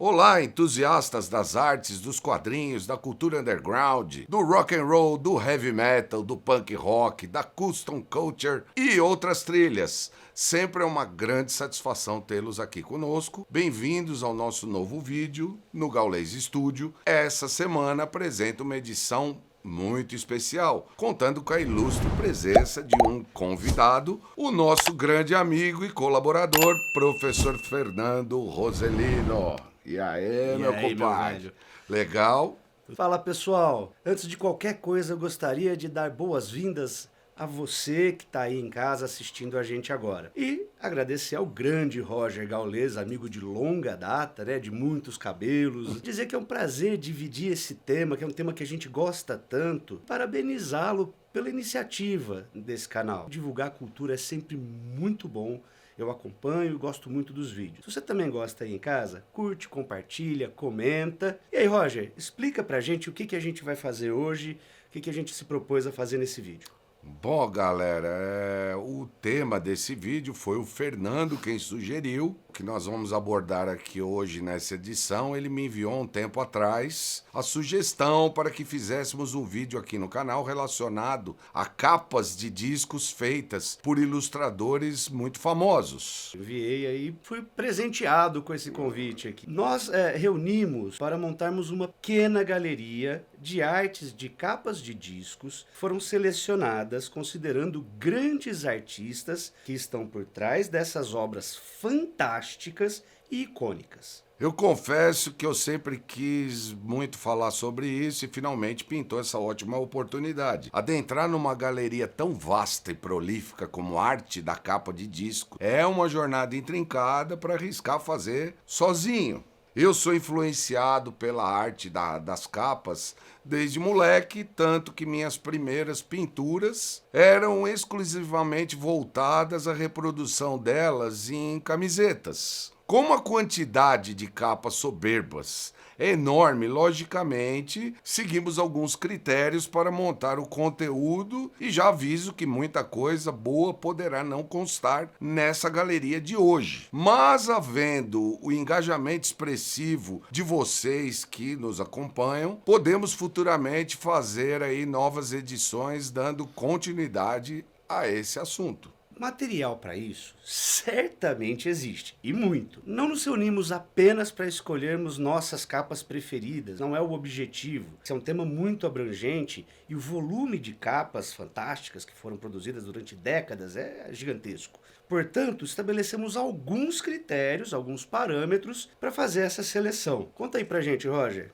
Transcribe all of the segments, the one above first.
Olá, entusiastas das artes, dos quadrinhos, da cultura underground, do rock and roll, do heavy metal, do punk rock, da custom culture e outras trilhas. Sempre é uma grande satisfação tê-los aqui conosco. Bem-vindos ao nosso novo vídeo no Gaules Studio. Essa semana apresento uma edição muito especial, contando com a ilustre presença de um convidado, o nosso grande amigo e colaborador, professor Fernando Roselino. E aí, meu compadre? Legal? Fala, pessoal. Antes de qualquer coisa, eu gostaria de dar boas-vindas a você que está aí em casa assistindo a gente agora. E agradecer ao grande Roger Gaules, amigo de longa data, né, de muitos cabelos. Dizer que é um prazer dividir esse tema, que é um tema que a gente gosta tanto. Parabenizá-lo pela iniciativa desse canal. Divulgar a cultura é sempre muito bom. Eu acompanho e gosto muito dos vídeos. Se você também gosta aí em casa, curte, compartilha, comenta. E aí, Roger, explica pra gente o que a gente vai fazer hoje, o que a gente se propôs a fazer nesse vídeo. Bom, galera, o tema desse vídeo foi o Fernando quem sugeriu, que nós vamos abordar aqui hoje nessa edição. Ele me enviou um tempo atrás a sugestão para que fizéssemos um vídeo aqui no canal relacionado a capas de discos feitas por ilustradores muito famosos. Enviei aí, fui presenteado com esse convite aqui. Nós reunimos para montarmos uma pequena galeria de artes de capas de discos. Foram selecionadas considerando grandes artistas que estão por trás dessas obras fantásticas e icônicas. Eu confesso que eu sempre quis muito falar sobre isso e finalmente pintou essa ótima oportunidade. Adentrar numa galeria tão vasta e prolífica como arte da capa de disco é uma jornada intrincada para arriscar fazer sozinho. Eu sou influenciado pela arte das capas desde moleque, tanto que minhas primeiras pinturas eram exclusivamente voltadas à reprodução delas em camisetas. Como a quantidade de capas soberbas é enorme, logicamente, seguimos alguns critérios para montar o conteúdo e já aviso que muita coisa boa poderá não constar nessa galeria de hoje. Mas, havendo o engajamento expressivo de vocês que nos acompanham, podemos futuramente fazer aí novas edições dando continuidade a esse assunto. Material para isso certamente existe, e muito. Não nos reunimos apenas para escolhermos nossas capas preferidas, não é o objetivo. Esse é um tema muito abrangente e o volume de capas fantásticas que foram produzidas durante décadas é gigantesco. Portanto, estabelecemos alguns critérios, alguns parâmetros para fazer essa seleção. Conta aí pra gente, Roger.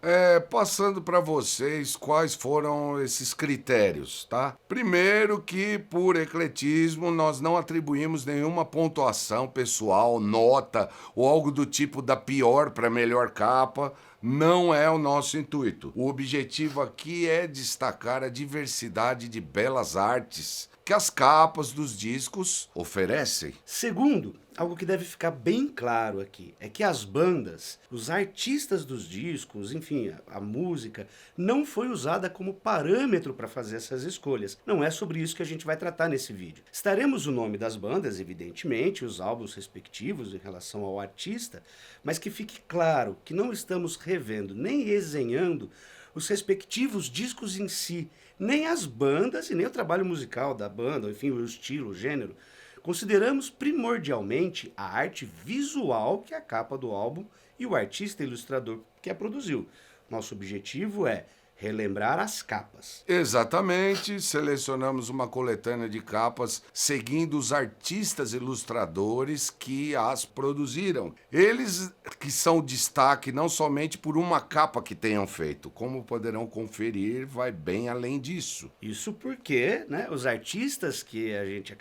Passando para vocês quais foram esses critérios, tá? Primeiro que, por ecletismo, nós não atribuímos nenhuma pontuação pessoal, nota ou algo do tipo da pior para melhor capa. Não é o nosso intuito. O objetivo aqui é destacar a diversidade de belas artes que as capas dos discos oferecem. Segundo, algo que deve ficar bem claro aqui, é que as bandas, os artistas dos discos, enfim, a música, não foi usada como parâmetro para fazer essas escolhas. Não é sobre isso que a gente vai tratar nesse vídeo. Estaremos o nome das bandas, evidentemente, os álbuns respectivos em relação ao artista, mas que fique claro que não estamos revendo nem resenhando os respectivos discos em si, nem as bandas e nem o trabalho musical da banda, enfim, o estilo, o gênero. Consideramos primordialmente a arte visual, que é a capa do álbum, e o artista ilustrador que a produziu. Nosso objetivo é relembrar as capas. Exatamente, selecionamos uma coletânea de capas seguindo os artistas ilustradores que as produziram. Eles que são destaque não somente por uma capa que tenham feito, como poderão conferir, vai bem além disso. Isso porque, né, os artistas que a gente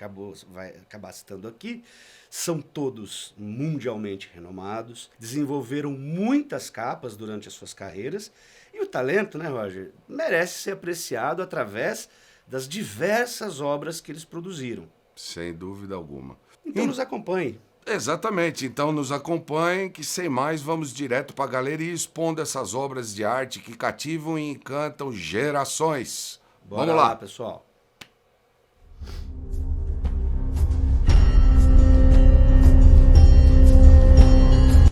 vai acabar citando aqui são todos mundialmente renomados, desenvolveram muitas capas durante as suas carreiras. E o talento, né, Roger, merece ser apreciado através das diversas obras que eles produziram. Sem dúvida alguma. Então nos acompanhe. Exatamente, então nos acompanhem que sem mais vamos direto para a galeria expondo essas obras de arte que cativam e encantam gerações. Bora Vamos lá, pessoal.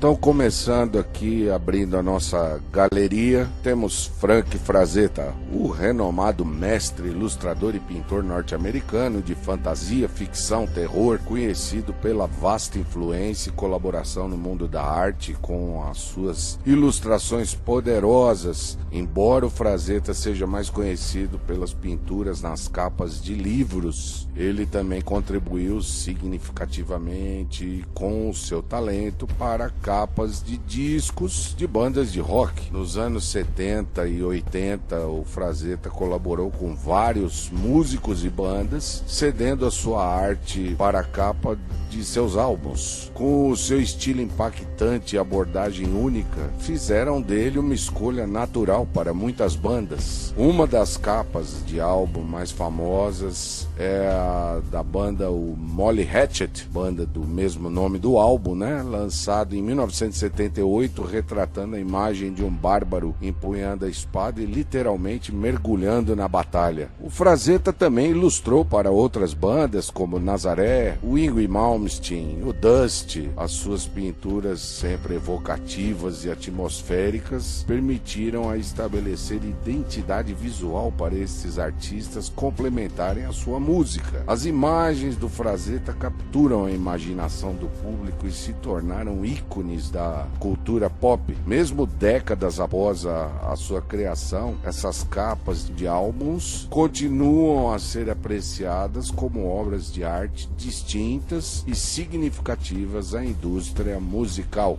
Então, começando aqui, abrindo a nossa galeria, temos Frank Frazetta, o renomado mestre, ilustrador e pintor norte-americano de fantasia, ficção, terror, conhecido pela vasta influência e colaboração no mundo da arte com as suas ilustrações poderosas, embora o Frazetta seja mais conhecido pelas pinturas nas capas de livros. Ele também contribuiu significativamente com o seu talento para capas de discos de bandas de rock. Nos anos 70 e 80, o Frazetta colaborou com vários músicos e bandas, cedendo a sua arte para a capa de seus álbuns. Com o seu estilo impactante e abordagem única, fizeram dele uma escolha natural para muitas bandas. Uma das capas de álbum mais famosas é a da banda o Molly Hatchet, banda do mesmo nome do álbum, né? Lançado em 1978, retratando a imagem de um bárbaro empunhando a espada e literalmente mergulhando na batalha. O Frazetta também ilustrou para outras bandas como Nazaré, o Yngwie Malmsteen, o Dust. As suas pinturas sempre evocativas e atmosféricas permitiram a estabelecer identidade visual para esses artistas complementarem a sua música. As imagens do Frazetta capturam a imaginação do público e se tornaram ícones da cultura pop. Mesmo décadas após a sua criação, essas capas de álbuns continuam a ser apreciadas como obras de arte distintas e significativas à indústria musical.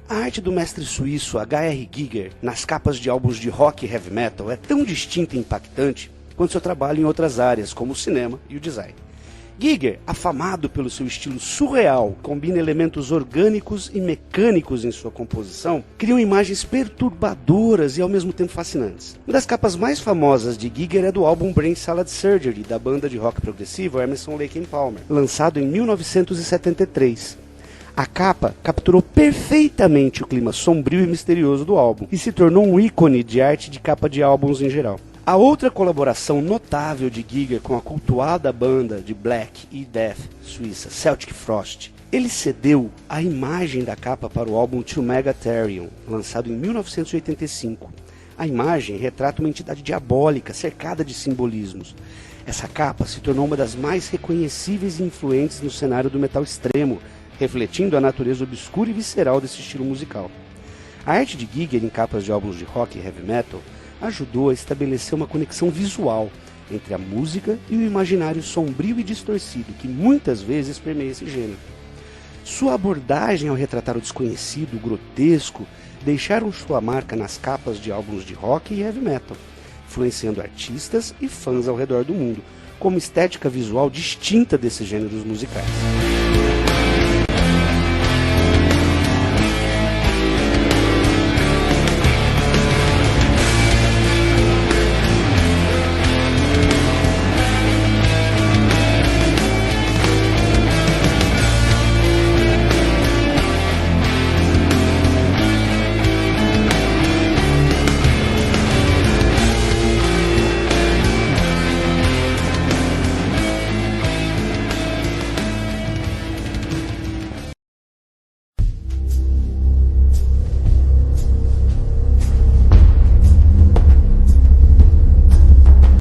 A arte do mestre suíço H.R. Giger nas capas de álbuns de rock e heavy metal é tão distinta e impactante quanto seu trabalho em outras áreas, como o cinema e o design. Giger, afamado pelo seu estilo surreal, combina elementos orgânicos e mecânicos em sua composição, criam imagens perturbadoras e ao mesmo tempo fascinantes. Uma das capas mais famosas de Giger é do álbum Brain Salad Surgery, da banda de rock progressivo Emerson, Lake and Palmer, lançado em 1973. A capa capturou perfeitamente o clima sombrio e misterioso do álbum e se tornou um ícone de arte de capa de álbuns em geral. A outra colaboração notável de Giger com a cultuada banda de black e death suíça Celtic Frost, ele cedeu a imagem da capa para o álbum To Megatherium, lançado em 1985. A imagem retrata uma entidade diabólica cercada de simbolismos. Essa capa se tornou uma das mais reconhecíveis e influentes no cenário do metal extremo, refletindo a natureza obscura e visceral desse estilo musical. A arte de Giger em capas de álbuns de rock e heavy metal ajudou a estabelecer uma conexão visual entre a música e o imaginário sombrio e distorcido que muitas vezes permeia esse gênero. Sua abordagem ao retratar o desconhecido, o grotesco, deixaram sua marca nas capas de álbuns de rock e heavy metal, influenciando artistas e fãs ao redor do mundo, com uma estética visual distinta desses gêneros musicais.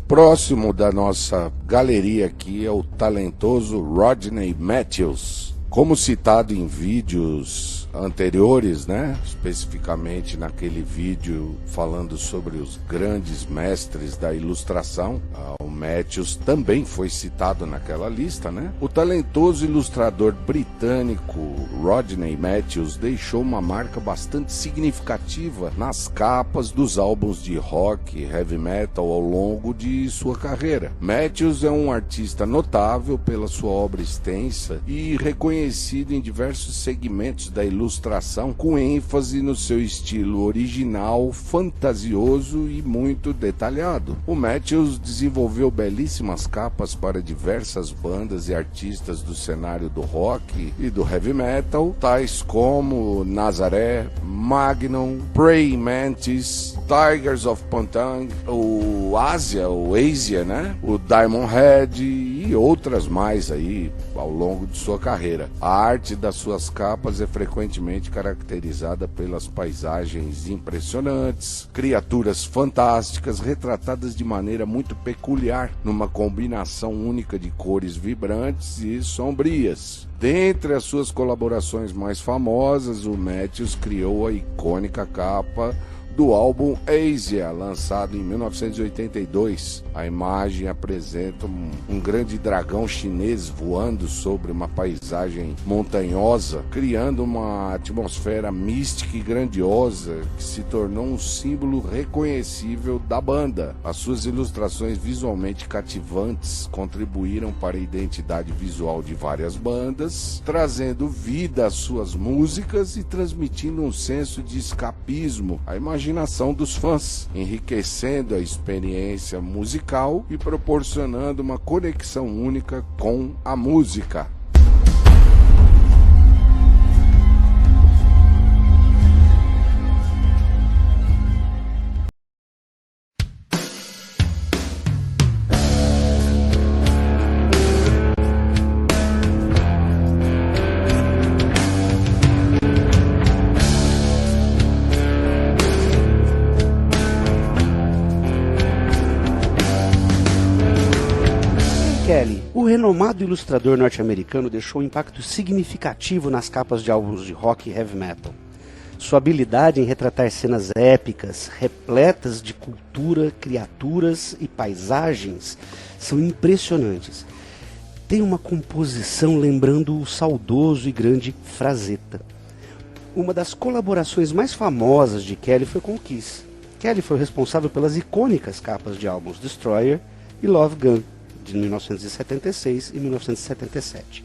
Próximo da nossa galeria aqui é o talentoso Rodney Matthews. Como citado em vídeos anteriores, né? Especificamente naquele vídeo falando sobre os grandes mestres da ilustração, o Matthews também foi citado naquela lista, né? O talentoso ilustrador britânico Rodney Matthews deixou uma marca bastante significativa nas capas dos álbuns de rock e heavy metal ao longo de sua carreira. Matthews é um artista notável pela sua obra extensa e reconhecido em diversos segmentos da ilustração ilustração com ênfase no seu estilo original, fantasioso e muito detalhado. O Matthews desenvolveu belíssimas capas para diversas bandas e artistas do cenário do rock e do heavy metal, tais como Nazaré, Magnum, Praying Mantis, Tigers of Pantang, o Asia, né? O Diamond Head e outras mais aí ao longo de sua carreira. A arte das suas capas é frequentemente caracterizada pelas paisagens impressionantes, criaturas fantásticas retratadas de maneira muito peculiar, numa combinação única de cores vibrantes e sombrias. Dentre as suas colaborações mais famosas, o Matthews criou a icônica capa do álbum Asia, lançado em 1982. A imagem apresenta um grande dragão chinês voando sobre uma paisagem montanhosa, criando uma atmosfera mística e grandiosa que se tornou um símbolo reconhecível da banda. As suas ilustrações visualmente cativantes contribuíram para a identidade visual de várias bandas, trazendo vida às suas músicas e transmitindo um senso de escapismo à imaginação dos fãs, enriquecendo a experiência musical e proporcionando uma conexão única com a música. O renomado ilustrador norte-americano deixou um impacto significativo nas capas de álbuns de rock e heavy metal. Sua habilidade em retratar cenas épicas, repletas de cultura, criaturas e paisagens, são impressionantes. Tem uma composição lembrando o saudoso e grande Frazetta. Uma das colaborações mais famosas de Kelly foi com o Kiss. Kelly foi responsável pelas icônicas capas de álbuns Destroyer e Love Gun, de 1976 e 1977.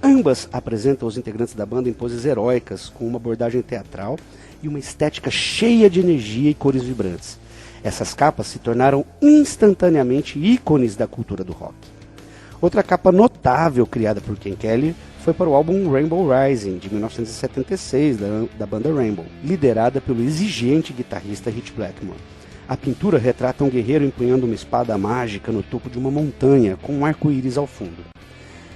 Ambas apresentam os integrantes da banda em poses heróicas, com uma abordagem teatral e uma estética cheia de energia e cores vibrantes. Essas capas se tornaram instantaneamente ícones da cultura do rock. Outra capa notável criada por Ken Kelly foi para o álbum Rainbow Rising, de 1976, da banda Rainbow, liderada pelo exigente guitarrista Rich Blackmore. A pintura retrata um guerreiro empunhando uma espada mágica no topo de uma montanha, com um arco-íris ao fundo.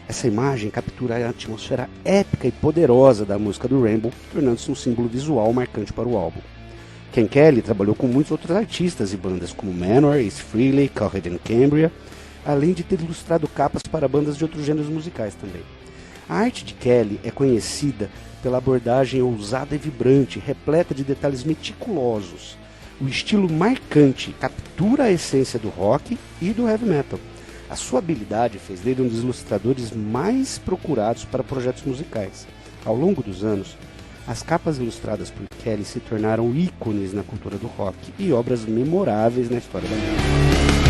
Essa imagem captura a atmosfera épica e poderosa da música do Rainbow, tornando-se um símbolo visual marcante para o álbum. Ken Kelly trabalhou com muitos outros artistas e bandas como Manowar, Ace Frehley, Coheed and Cambria, além de ter ilustrado capas para bandas de outros gêneros musicais também. A arte de Kelly é conhecida pela abordagem ousada e vibrante, repleta de detalhes meticulosos. O estilo marcante captura a essência do rock e do heavy metal. A sua habilidade fez dele um dos ilustradores mais procurados para projetos musicais. Ao longo dos anos, as capas ilustradas por Kelly se tornaram ícones na cultura do rock e obras memoráveis na história da música.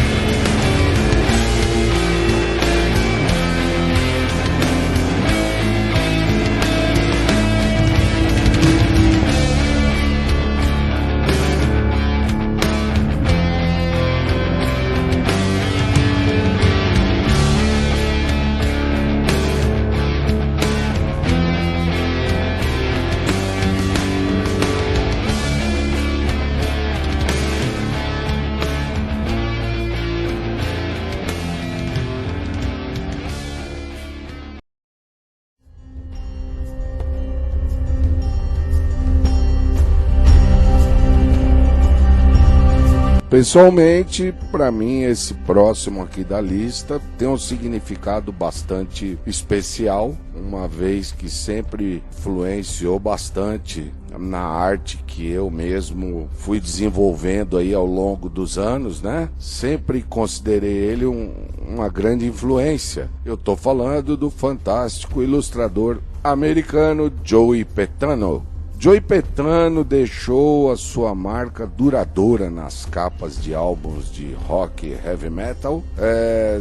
Pessoalmente, para mim, esse próximo aqui da lista tem um significado bastante especial, uma vez que sempre influenciou bastante na arte que eu mesmo fui desenvolvendo aí ao longo dos anos, né? Sempre considerei ele uma grande influência. Eu tô falando do fantástico ilustrador americano Joey Petano. Joey Petano deixou a sua marca duradoura nas capas de álbuns de rock e heavy metal,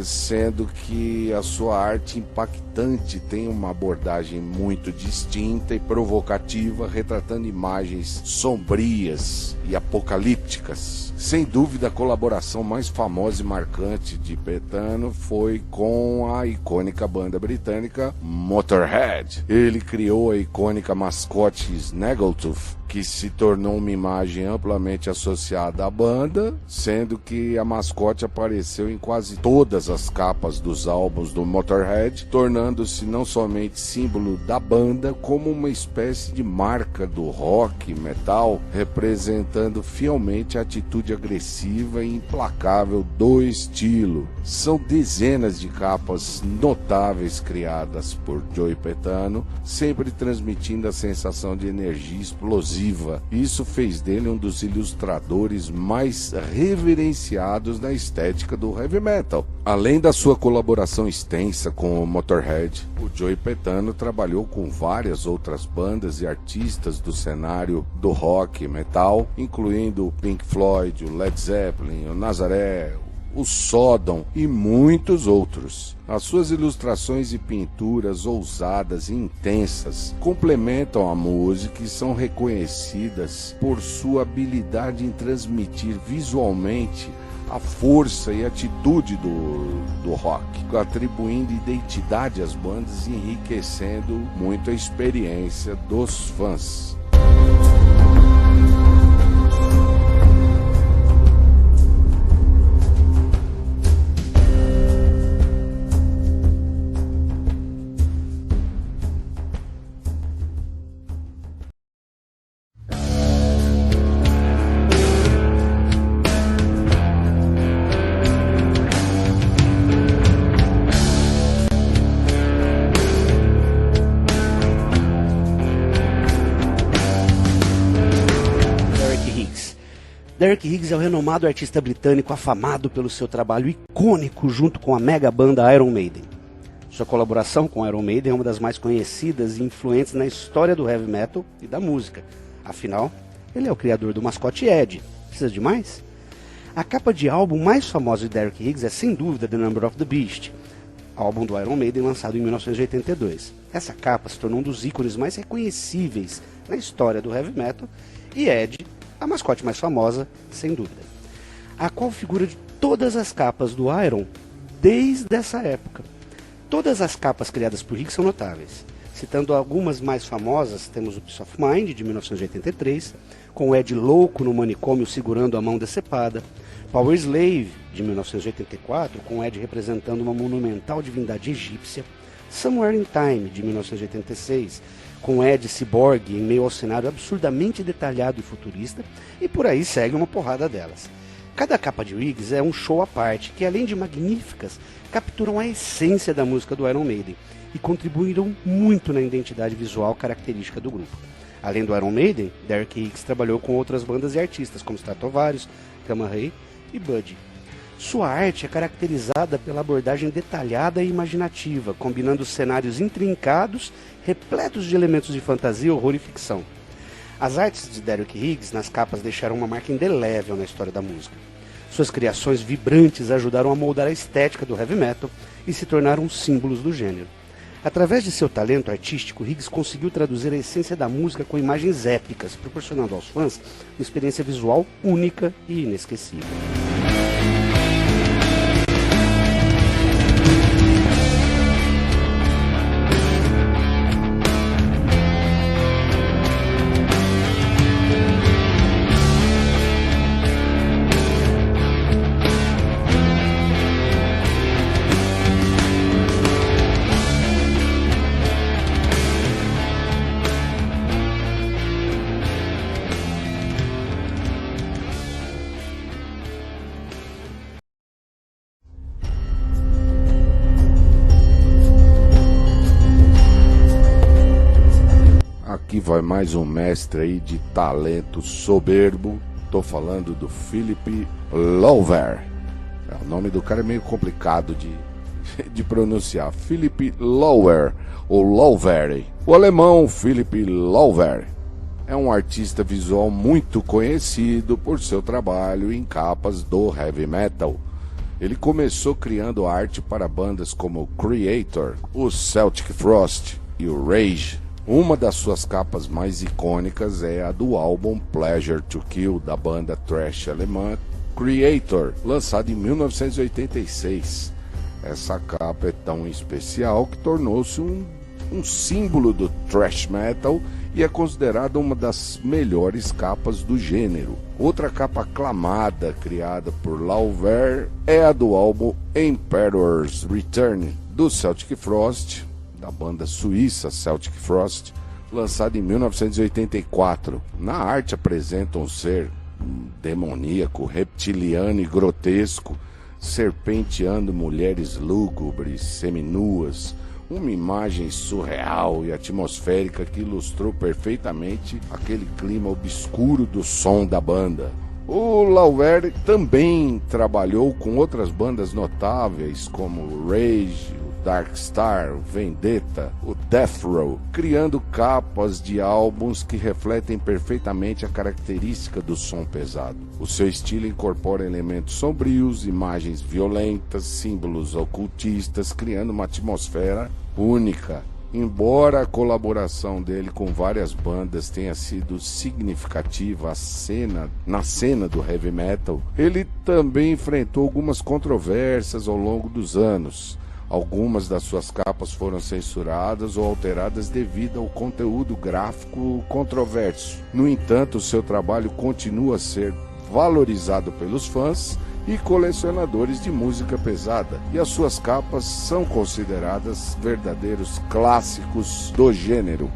sendo que a sua arte impactante tem uma abordagem muito distinta e provocativa, retratando imagens sombrias e apocalípticas. Sem dúvida, a colaboração mais famosa e marcante de Petano foi com a icônica banda britânica Motorhead. Ele criou a icônica mascote Snaggletooth, que se tornou uma imagem amplamente associada à banda, sendo que a mascote apareceu em quase todas as capas dos álbuns do Motorhead, tornando-se não somente símbolo da banda, como uma espécie de marca do rock e metal, representando fielmente a atitude agressiva e implacável do estilo. São dezenas de capas notáveis criadas por Joey Petano, sempre transmitindo a sensação de energia explosiva. Isso fez dele um dos ilustradores mais reverenciados na estética do heavy metal. Além da sua colaboração extensa com o Motorhead, o Joey Petano trabalhou com várias outras bandas e artistas do cenário do rock e metal, incluindo o Pink Floyd, o Led Zeppelin, o Nazaré, o Sodom e muitos outros. As suas ilustrações e pinturas ousadas e intensas complementam a música e são reconhecidas por sua habilidade em transmitir visualmente a força e atitude do rock, atribuindo identidade às bandas e enriquecendo muito a experiência dos fãs. Derek Higgs é o renomado artista britânico afamado pelo seu trabalho icônico junto com a mega banda Iron Maiden. Sua colaboração com Iron Maiden é uma das mais conhecidas e influentes na história do heavy metal e da música. Afinal, ele é o criador do mascote Ed. Precisa de mais? A capa de álbum mais famosa de Derek Higgs é sem dúvida The Number of the Beast, álbum do Iron Maiden lançado em 1982. Essa capa se tornou um dos ícones mais reconhecíveis na história do heavy metal e Ed, a mascote mais famosa, sem dúvida, a qual figura de todas as capas do Iron desde essa época. Todas as capas criadas por Higgs são notáveis. Citando algumas mais famosas, temos o Peace of Mind, de 1983, com o Ed louco no manicômio segurando a mão decepada, Power Slave, de 1984, com o Ed representando uma monumental divindade egípcia, Somewhere in Time, de 1986, com Ed Cyborg em meio ao cenário absurdamente detalhado e futurista, e por aí segue uma porrada delas. Cada capa de Higgs é um show à parte, que além de magníficas, capturam a essência da música do Iron Maiden e contribuíram muito na identidade visual característica do grupo. Além do Iron Maiden, Derek Higgs trabalhou com outras bandas e artistas como Stratovarius, Gamma Ray e Budgie. Sua arte é caracterizada pela abordagem detalhada e imaginativa, combinando cenários intrincados, repletos de elementos de fantasia, horror e ficção. As artes de Derek Higgs nas capas deixaram uma marca indelével na história da música. Suas criações vibrantes ajudaram a moldar a estética do heavy metal e se tornaram símbolos do gênero. Através de seu talento artístico, Higgs conseguiu traduzir a essência da música com imagens épicas, proporcionando aos fãs uma experiência visual única e inesquecível. Aqui vai mais um mestre aí de talento soberbo. Tô falando do Philip Lowver. O nome do cara é meio complicado de pronunciar. Philip Lowver ou Lowver. O alemão Philip Lowver é um artista visual muito conhecido por seu trabalho em capas do heavy metal. Ele começou criando arte para bandas como o Creator, o Celtic Frost e o Rage. Uma das suas capas mais icônicas é a do álbum Pleasure to Kill, da banda thrash alemã Creator, lançado em 1986. Essa capa é tão especial que tornou-se um símbolo do thrash metal e é considerada uma das melhores capas do gênero. Outra capa aclamada criada por Lauver é a do álbum Emperor's Return, do Celtic Frost, da banda suíça Celtic Frost, lançado em 1984. Na arte apresenta um ser demoníaco, reptiliano e grotesco, serpenteando mulheres lúgubres, seminuas, uma imagem surreal e atmosférica que ilustrou perfeitamente aquele clima obscuro do som da banda. O Lauver também trabalhou com outras bandas notáveis como o Rage, o Darkstar, o Vendetta, o Death Row, criando capas de álbuns que refletem perfeitamente a característica do som pesado. O seu estilo incorpora elementos sombrios, imagens violentas, símbolos ocultistas, criando uma atmosfera única. Embora a colaboração dele com várias bandas tenha sido significativa na cena do heavy metal, ele também enfrentou algumas controvérsias ao longo dos anos. Algumas das suas capas foram censuradas ou alteradas devido ao conteúdo gráfico controverso. No entanto, seu trabalho continua a ser valorizado pelos fãs e colecionadores de música pesada, e as suas capas são consideradas verdadeiros clássicos do gênero.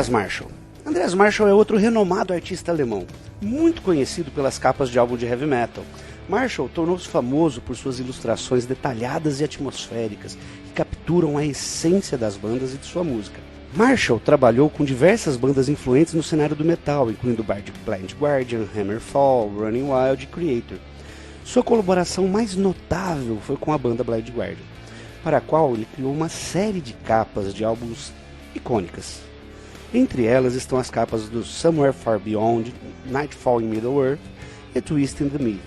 Andreas Marschall. Andreas Marschall é outro renomado artista alemão, muito conhecido pelas capas de álbum de heavy metal. Marschall tornou-se famoso por suas ilustrações detalhadas e atmosféricas, que capturam a essência das bandas e de sua música. Marschall trabalhou com diversas bandas influentes no cenário do metal, incluindo Blind Guardian, Hammerfall, Running Wild e Creator. Sua colaboração mais notável foi com a banda Blind Guardian, para a qual ele criou uma série de capas de álbuns icônicas. Entre elas estão as capas do Somewhere Far Beyond, Nightfall in Middle-earth e Twist in the Myth.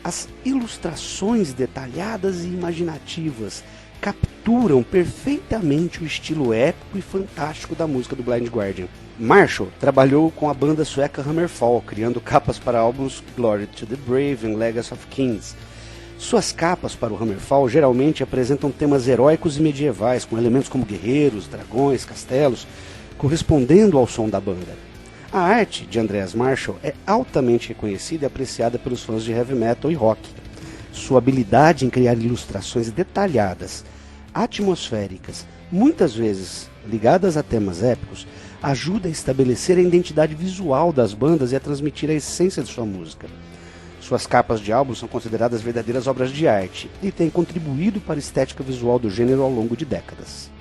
As ilustrações detalhadas e imaginativas capturam perfeitamente o estilo épico e fantástico da música do Blind Guardian. Marschall trabalhou com a banda sueca Hammerfall, criando capas para álbuns Glory to the Brave e Legacy of Kings. Suas capas para o Hammerfall geralmente apresentam temas heróicos e medievais, com elementos como guerreiros, dragões, castelos, correspondendo ao som da banda. A arte de Andreas Marschall é altamente reconhecida e apreciada pelos fãs de heavy metal e rock. Sua habilidade em criar ilustrações detalhadas, atmosféricas, muitas vezes ligadas a temas épicos, ajuda a estabelecer a identidade visual das bandas e a transmitir a essência de sua música. Suas capas de álbum são consideradas verdadeiras obras de arte e têm contribuído para a estética visual do gênero ao longo de décadas.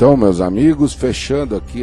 Então, meus amigos, fechando aqui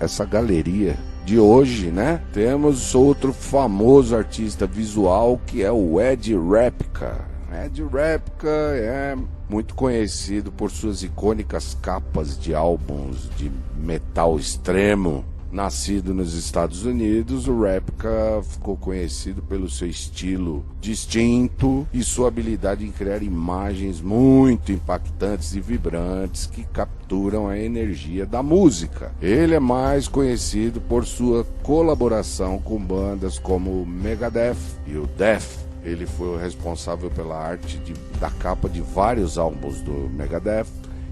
essa galeria de hoje, né? Temos outro famoso artista visual que é o Ed Repka. Ed Repka é muito conhecido por suas icônicas capas de álbuns de metal extremo. Nascido nos Estados Unidos, o Repka ficou conhecido pelo seu estilo distinto e sua habilidade em criar imagens muito impactantes e vibrantes que capturam a energia da música. Ele é mais conhecido por sua colaboração com bandas como Megadeth e o Death. Ele foi o responsável pela arte da capa de vários álbuns do Megadeth,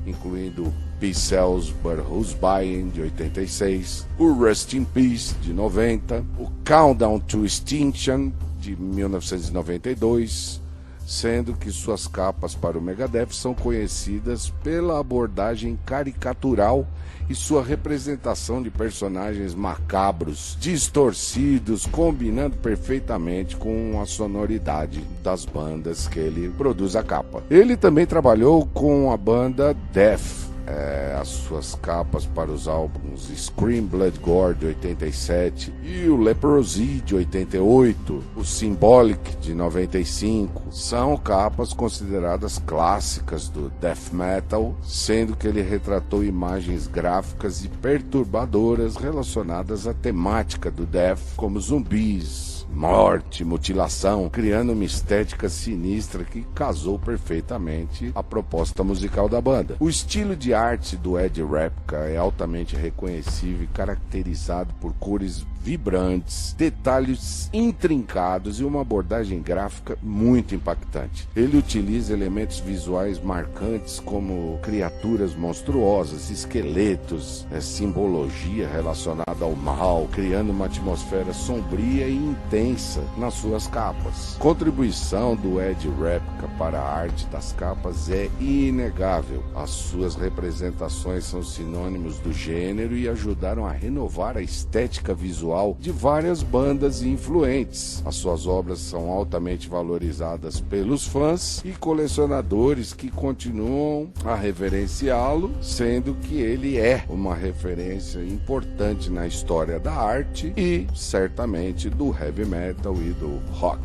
incluindo Peace Sells But Who's Buying, de 86, o Rust in Peace, de 90, o Countdown to Extinction, de 1992, sendo que suas capas para o Megadeth são conhecidas pela abordagem caricatural e sua representação de personagens macabros, distorcidos, combinando perfeitamente com a sonoridade das bandas que ele produz a capa. Ele também trabalhou com a banda Death. As suas capas para os álbuns Scream Blood Gore de 87 e o Leprosy de 88, o Symbolic de 95, são capas consideradas clássicas do death metal, sendo que ele retratou imagens gráficas e perturbadoras relacionadas à temática do death, como zumbis, morte, mutilação, criando uma estética sinistra que casou perfeitamente a proposta musical da banda. O estilo de arte do Ed Repka é altamente reconhecível e caracterizado por cores vibrantes, detalhes intrincados e uma abordagem gráfica muito impactante. Ele utiliza elementos visuais marcantes como criaturas monstruosas, esqueletos, simbologia relacionada ao mal, criando uma atmosfera sombria e intensa nas suas capas. Contribuição do Ed Repka para a arte das capas é inegável. As suas representações são sinônimos do gênero e ajudaram a renovar a estética visual de várias bandas influentes. As suas obras são altamente valorizadas pelos fãs e colecionadores que continuam a reverenciá-lo, sendo que ele é uma referência importante na história da arte e certamente do heavy metal e do rock.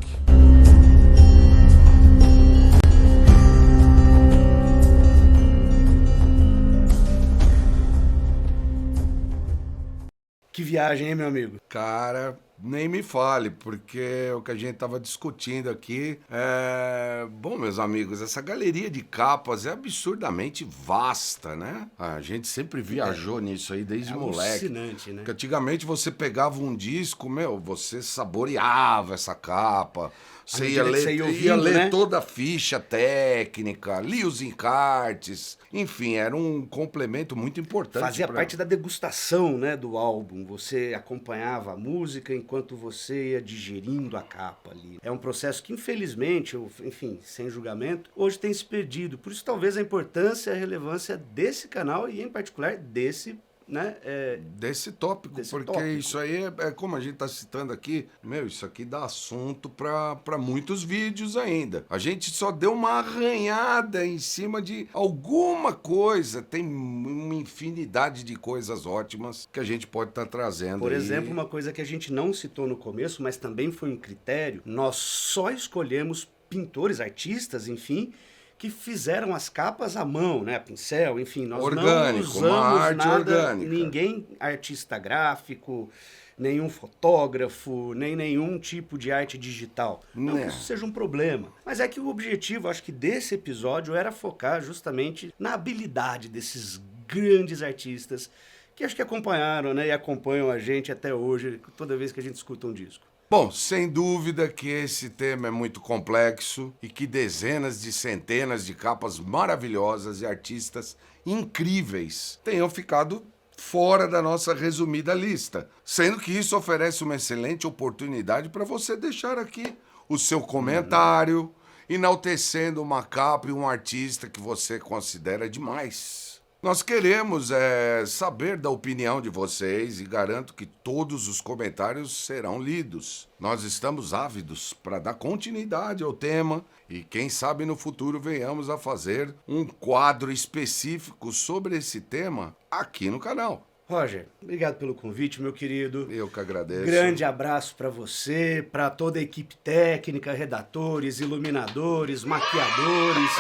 Que viagem, hein, meu amigo? Cara, nem me fale, porque o que a gente tava discutindo aqui é... Bom, meus amigos, essa galeria de capas é absurdamente vasta, né? A gente sempre viajou nisso aí desde moleque. Alucinante, né? Porque antigamente você pegava um disco, você saboreava essa capa, você ia ler né? toda a ficha técnica, lia os encartes, enfim, era um complemento muito importante. Fazia parte da degustação, né, do álbum. Você acompanhava a música enquanto você ia digerindo a capa ali. É um processo que, infelizmente, enfim, sem julgamento, hoje tem se perdido. Por isso, talvez a importância e a relevância desse canal e, em particular, desse desse tópico, porque isso aí é como a gente tá citando aqui, isso aqui dá assunto para muitos vídeos ainda. A gente só deu uma arranhada em cima de alguma coisa, tem uma infinidade de coisas ótimas que a gente pode estar trazendo. Por exemplo, uma coisa que a gente não citou no começo, mas também foi um critério, nós só escolhemos pintores, artistas, enfim, que fizeram as capas à mão, né, pincel, enfim, nós não usamos nada, orgânica. Ninguém artista gráfico, nenhum fotógrafo, nem nenhum tipo de arte digital. Não que isso seja um problema, mas é que o objetivo, acho que desse episódio era focar justamente na habilidade desses grandes artistas que acho que acompanharam, né, e acompanham a gente até hoje, toda vez que a gente escuta um disco. Bom, sem dúvida que esse tema é muito complexo e que dezenas de centenas de capas maravilhosas e artistas incríveis tenham ficado fora da nossa resumida lista, sendo que isso oferece uma excelente oportunidade para você deixar aqui o seu comentário, enaltecendo uma capa e um artista que você considera demais. Nós queremos saber da opinião de vocês e garanto que todos os comentários serão lidos. Nós estamos ávidos para dar continuidade ao tema e quem sabe no futuro venhamos a fazer um quadro específico sobre esse tema aqui no canal. Roger, obrigado pelo convite, meu querido. Eu que agradeço. Grande abraço para você, para toda a equipe técnica, redatores, iluminadores, maquiadores,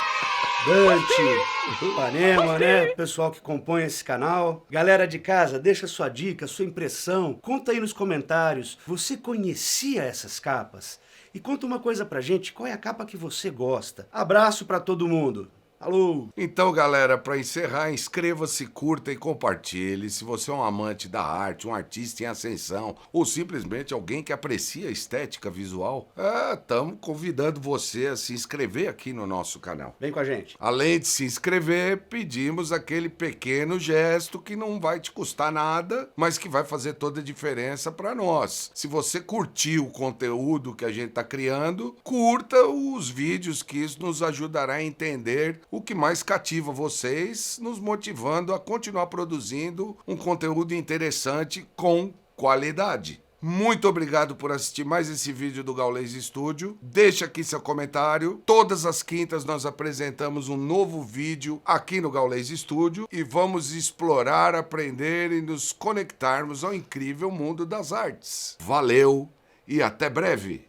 Dante, Ipanema, né? Pessoal que compõe esse canal. Galera de casa, deixa sua dica, sua impressão. Conta aí nos comentários. Você conhecia essas capas? E conta uma coisa pra gente, qual é a capa que você gosta? Abraço pra todo mundo. Alô! Então, galera, para encerrar, inscreva-se, curta e compartilhe. Se você é um amante da arte, um artista em ascensão ou simplesmente alguém que aprecia a estética visual, estamos convidando você a se inscrever aqui no nosso canal. Vem com a gente. Além de se inscrever, pedimos aquele pequeno gesto que não vai te custar nada, mas que vai fazer toda a diferença para nós. Se você curtiu o conteúdo que a gente está criando, curta os vídeos, que isso nos ajudará a entender o que mais cativa vocês, nos motivando a continuar produzindo um conteúdo interessante com qualidade. Muito obrigado por assistir mais esse vídeo do Gaules Studio. Deixa aqui seu comentário. Todas as quintas nós apresentamos um novo vídeo aqui no Gaules Studio e vamos explorar, aprender e nos conectarmos ao incrível mundo das artes. Valeu e até breve!